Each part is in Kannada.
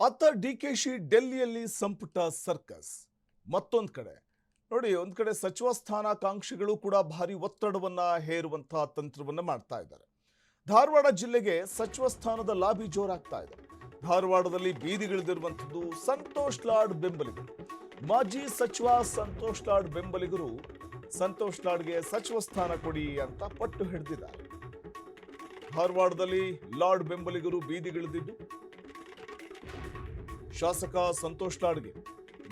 ಅತ್ತ ಡಿಕೆಶಿ ಡೆಲ್ಲಿಯಲ್ಲಿ ಸಂಪುಟ ಸರ್ಕಸ್. ಮತ್ತೊಂದು ಕಡೆ ನೋಡಿ, ಒಂದ್ ಕಡೆ ಸಚಿವ ಸ್ಥಾನಾಕಾಂಕ್ಷಿಗಳು ಕೂಡ ಭಾರಿ ಒತ್ತಡವನ್ನ ಹೇರುವಂತಹ ತಂತ್ರವನ್ನ ಮಾಡ್ತಾ ಇದ್ದಾರೆ. ಧಾರವಾಡ ಜಿಲ್ಲೆಗೆ ಸಚಿವ ಸ್ಥಾನದ ಲಾಬಿ ಜೋರಾಗ್ತಾ ಇದೆ. ಧಾರವಾಡದಲ್ಲಿ ಬೀದಿಗಿಳಿದಿರುವಂಥದ್ದು ಸಂತೋಷ್ ಲಾಡ್ ಬೆಂಬಲಿಗರು. ಮಾಜಿ ಸಚಿವ ಸಂತೋಷ್ ಲಾಡ್ ಬೆಂಬಲಿಗರು ಸಂತೋಷ್ ಲಾಡ್ಗೆ ಸಚಿವ ಸ್ಥಾನ ಕೊಡಿ ಅಂತ ಪಟ್ಟು ಹಿಡಿದಿದ್ದಾರೆ. ಧಾರವಾಡದಲ್ಲಿ ಲಾಡ್ ಬೆಂಬಲಿಗರು ಬೀದಿಗಿಳಿದಿದ್ದು ಶಾಸಕ ಸಂತೋಷ್ ಲಾಡ್ಗೆ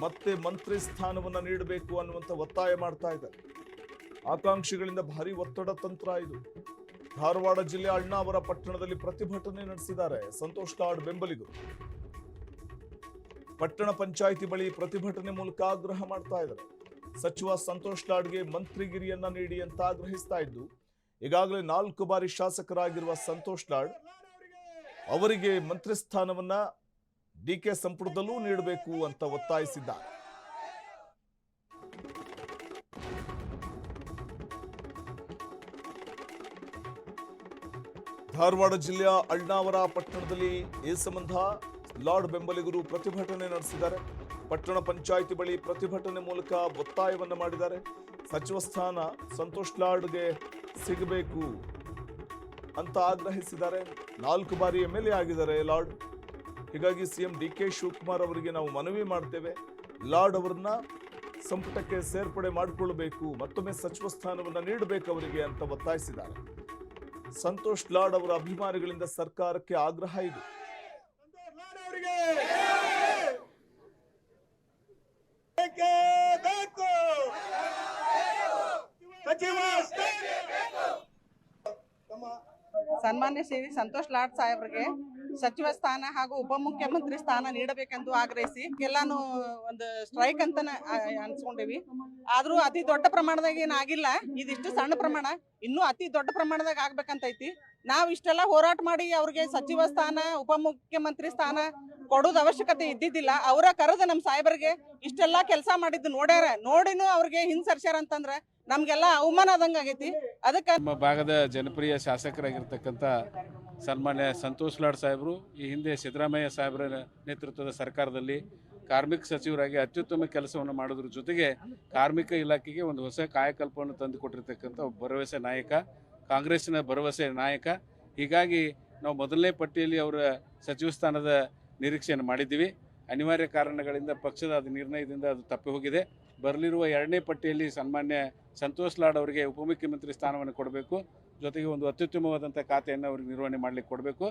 ಮತ್ತೆ ಮಂತ್ರಿ ಸ್ಥಾನವನ್ನ ನೀಡಬೇಕು ಅನ್ನುವಂತ ಒತ್ತಾಯ ಮಾಡ್ತಾ ಇದ್ದಾರೆ. ಆಕಾಂಕ್ಷಿಗಳಿಂದ ಭಾರಿ ಒತ್ತಡ ತಂತ್ರ ಇದು. ಧಾರವಾಡ ಜಿಲ್ಲೆ ಅಳ್ನಾವರ ಪಟ್ಟಣದಲ್ಲಿ ಪ್ರತಿಭಟನೆ ನಡೆಸಿದ್ದಾರೆ ಸಂತೋಷ್ ಲಾಡ್ ಬೆಂಬಲಿಗರು. ಪಟ್ಟಣ ಪಂಚಾಯಿತಿ ಬಳಿ ಪ್ರತಿಭಟನೆ ಮೂಲಕ ಆಗ್ರಹ ಮಾಡ್ತಾ ಇದ್ದಾರೆ. ಸಚಿವ ಸಂತೋಷ್ ಲಾಡ್ಗೆ ಮಂತ್ರಿಗಿರಿಯನ್ನ ನೀಡಿ ಅಂತ ಆಗ್ರಹಿಸ್ತಾ ಇದ್ದು, ಈಗಾಗಲೇ 4 ಬಾರಿ ಶಾಸಕರಾಗಿರುವ ಸಂತೋಷ್ ಲಾಡ್ ಅವರಿಗೆ ಮಂತ್ರಿ ಸ್ಥಾನವನ್ನ ಡಿಕೆ ಸಂಪುಟದಲ್ಲೂ ನೀಡಬೇಕು ಅಂತ ಒತ್ತಾಯಿಸಿದ್ದಾರೆ. ಧಾರವಾಡ ಜಿಲ್ಲೆಯ ಅಳ್ನಾವರ ಪಟ್ಟಣದಲ್ಲಿ ಈ ಸಂಬಂಧ ಲಾಡ್ ಬೆಂಬಲಿಗರು ಪ್ರತಿಭಟನೆ ನಡೆಸಿದ್ದಾರೆ. ಪಟ್ಟಣ ಪಂಚಾಯಿತಿ ಬಳಿ ಪ್ರತಿಭಟನೆ ಮೂಲಕ ಒತ್ತಾಯವನ್ನ ಮಾಡಿದ್ದಾರೆ. ಸಚಿವ ಸ್ಥಾನ ಸಂತೋಷ್ ಲಾಡ್ಗೆ ಸಿಗಬೇಕು ಅಂತ ಆಗ್ರಹಿಸಿದ್ದಾರೆ. 4 ಬಾರಿ MLA ಆಗಿದ್ದಾರೆ ಲಾಡ್. ಹೀಗಾಗಿ ಸಿಎಂ ಡಿಕೆ ಶಿವಕುಮಾರ್ ಅವರಿಗೆ ನಾವು ಮನವಿ ಮಾಡ್ತೇವೆ, ಲಾಡ್ ಅವರನ್ನ ಸಂಪುಟಕ್ಕೆ ಸೇರ್ಪಡೆ ಮಾಡಿಕೊಳ್ಳಬೇಕು, ಮತ್ತೊಮ್ಮೆ ಸಚಿವ ಸ್ಥಾನವನ್ನ ನೀಡಬೇಕು ಅವರಿಗೆ ಅಂತ ಒತ್ತಾಯಿಸಿದ್ದಾರೆ. ಸಂತೋಷ್ ಲಾಡ್ ಅವರ ಅಭಿಮಾನಿಗಳಿಂದ ಸರ್ಕಾರಕ್ಕೆ ಆಗ್ರಹ ಇದೆ. ಸನ್ಮಾನ್ಯ ಶ್ರೀ ಸಂತೋಷ್ ಲಾಡ್ ಸಾಹೇಬ್ರಿಗೆ ಸಚಿವ ಸ್ಥಾನ ಹಾಗೂ ಉಪಮುಖ್ಯಮಂತ್ರಿ ಸ್ಥಾನ ನೀಡಬೇಕೆಂದು ಆಗ್ರಹಿಸಿ ಎಲ್ಲಾನು ಒಂದು ಸ್ಟ್ರೈಕ್ ಅಂತ ಅನ್ಸ್ಕೊಂಡಿವಿ. ಆದ್ರೂ ಅತಿ ದೊಡ್ಡ ಪ್ರಮಾಣದಾಗ ಏನಾಗಿಲ್ಲ, ಇದಿಷ್ಟು ಸಣ್ಣ ಪ್ರಮಾಣ, ಇನ್ನೂ ಅತಿ ದೊಡ್ಡ ಪ್ರಮಾಣದಾಗ ಆಗ್ಬೇಕಂತೈತಿ. ನಾವ್ ಇಷ್ಟೆಲ್ಲ ಹೋರಾಟ ಮಾಡಿ ಅವ್ರಿಗೆ ಸಚಿವ ಸ್ಥಾನ ಉಪಮುಖ್ಯಮಂತ್ರಿ ಸ್ಥಾನ ಕೊಡೋದು ಅವಶ್ಯಕತೆ ಇದ್ದಿದ್ದಿಲ್ಲ. ಅವರ ಕರೆದ ನಮ್ ಸಾಹೇಬರಿಗೆ ಇಷ್ಟೆಲ್ಲಾ ಕೆಲಸ ಮಾಡಿದ್ದು ನೋಡ್ಯಾರ, ನೋಡಿನೂ ಅವ್ರಿಗೆ ಹಿಂಸರ್ಸ್ಯಾರ ಅಂತಂದ್ರ ನಮ್ಗೆಲ್ಲ ಅವಮಾನ ಆದಂಗ ಆಗೈತಿ. ಅದಕ್ಕೆ ನಮ್ಮ ಭಾಗದ ಜನಪ್ರಿಯ ಶಾಸಕರಾಗಿರ್ತಕ್ಕಂಥ ಸನ್ಮಾನ್ಯ ಸಂತೋಷ್ ಲಾಡ್ ಸಾಹೇಬರು ಈ ಹಿಂದೆ ಸಿದ್ದರಾಮಯ್ಯ ಸಾಹೇಬರ ನೇತೃತ್ವದ ಸರ್ಕಾರದಲ್ಲಿ ಕಾರ್ಮಿಕ ಸಚಿವರಾಗಿ ಅತ್ಯುತ್ತಮ ಕೆಲಸವನ್ನು ಮಾಡೋದ್ರ ಜೊತೆಗೆ ಕಾರ್ಮಿಕ ಇಲಾಖೆಗೆ ಒಂದು ಹೊಸ ಕಾಯಕಲ್ಪವನ್ನು ತಂದು ಕೊಟ್ಟಿರ್ತಕ್ಕಂಥ ಭರವಸೆ ನಾಯಕ, ಕಾಂಗ್ರೆಸ್ಸಿನ ಭರವಸೆ ನಾಯಕ. ಹೀಗಾಗಿ ನಾವು ಮೊದಲನೇ ಪಟ್ಟಿಯಲ್ಲಿ ಅವರ ಸಚಿವ ಸ್ಥಾನದ ನಿರೀಕ್ಷೆಯನ್ನು ಮಾಡಿದ್ದೀವಿ. ಅನಿವಾರ್ಯ ಕಾರಣಗಳಿಂದ ಪಕ್ಷದ ನಿರ್ಣಯದಿಂದ ಅದು ತಪ್ಪಿ ಹೋಗಿದೆ. ಬರಲಿರುವ 2ನೇ ಪಟ್ಟಿಯಲ್ಲಿ ಸನ್ಮಾನ್ಯ ಸಂತೋಷ್ ಲಾಡ್ ಅವರಿಗೆ ಉಪಮುಖ್ಯಮಂತ್ರಿ ಸ್ಥಾನವನ್ನು ಕೊಡಬೇಕು, ಜೊತೆಗೆ ಒಂದು ಅತ್ಯುತ್ತಮವಾದಂಥ ಖಾತೆಯನ್ನು ಅವ್ರಿಗೆ ನಿರ್ವಹಣೆ ಮಾಡಲಿಕ್ಕೆ ಕೊಡಬೇಕು.